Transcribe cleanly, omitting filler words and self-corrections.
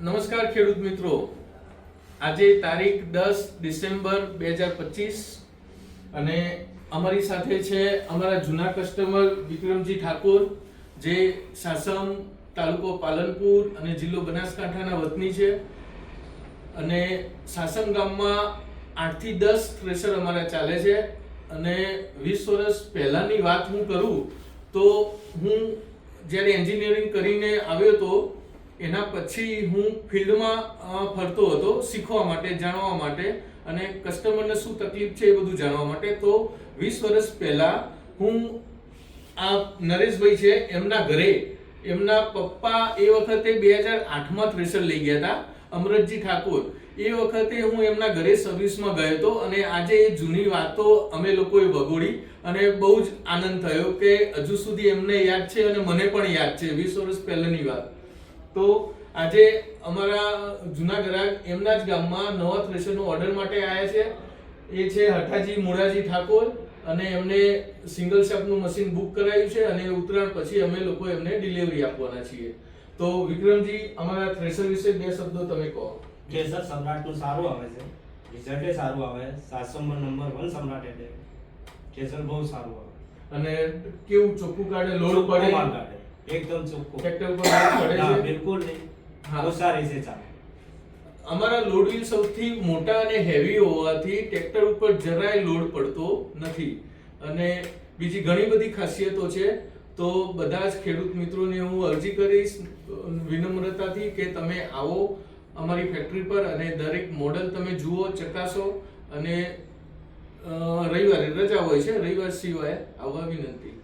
નમસ્કાર ખેડૂત મિત્રો, આજે તારીખ 10 ડિસેમ્બર 2025 અને અમારી સાથે છે અમારા જૂના કસ્ટમર વિક્રમજી ઠાકોર, જે સાસમ તાલુકો પાલનપુર અને જિલ્લો બનાસકાંઠાના વતની છે. અને સાસમ ગામમાં 8 થી 10 થ્રેશર અમારા ચાલે છે. અને 20 વર્ષ પહેલાની વાત હું કરું તો હું જ્યારે એન્જિનિયરિંગ કરીને આવ્યો હતો એના પછી હું ફિલ્ડમાં ફરતો હતો શીખવા માટે, જાણવા માટે અને કસ્ટમરને શું તકલીફ છે એ બધું જાણવા માટે. તો 20 વર્ષ પહેલા હું આ નરેશભાઈ છે એમના ઘરે, એમના પપ્પા એ વખતે 2008માં થ્રેશર લઈ ગયા હતા, અમરતજી ઠાકોર. એ વખતે હું એમના ઘરે સર્વિસમાં ગયો હતો અને આજે એ જૂની વાતો અમે લોકોએ વગોડી અને બહુ જ આનંદ થયો કે હજુ સુધી એમને યાદ છે અને મને પણ યાદ છે 20 વર્ષ પહેલાની વાત. તો આજે અમારા જૂના ગ્રાહક એમના જ ગામમાં નવા થ્રેશરનો ઓર્ડર માટે આવ્યા છે. એ છે હઠાજી મોરાજી ઠાકોર અને એમને સિંગલ શાફ્ટનું મશીન બુક કરાયું છે અને ઉત્તરાયણ પછી અમે લોકો એમને ડિલિવરી આપવાના છીએ. તો વિક્રમજી, અમારા થ્રેશર વિશે બે શબ્દો તમે કહો. થ્રેશર સમ્રાટનું સારું આવે છે, રિઝલ્ટ સારું આવે, 700 નંબર 1 સમ્રાટ એટલે થ્રેશર બહુ સારું આવે. અને કેવું ચોખ્ખું કાઢે, લોડ પડે, એકદમ ચોખ્ખું, ટ્રેક્ટર ઉપર લોડ પડે ના છે? બિલકુલ નહીં, હા. બહુ સારી છે ચાલે. અમારા લોડ વ્હીલ સૌથી મોટા અને હેવી હોવાથી ટ્રેક્ટર ઉપર જરાય લોડ પડતો નથી. અને બીજી ઘણી બધી ખાસિયતો છે. તો બધા જ ખેડૂત મિત્રોને હું અરજી કરીશ વિનમ્રતાથી કે તમે આવો અમારી ફેક્ટરી પર અને દરેક મોડલ તમે જુઓ, ચકાસો. અને રવિવારે રજા હોય છે, રવિવાર સિવાય આવવા વિનંતી.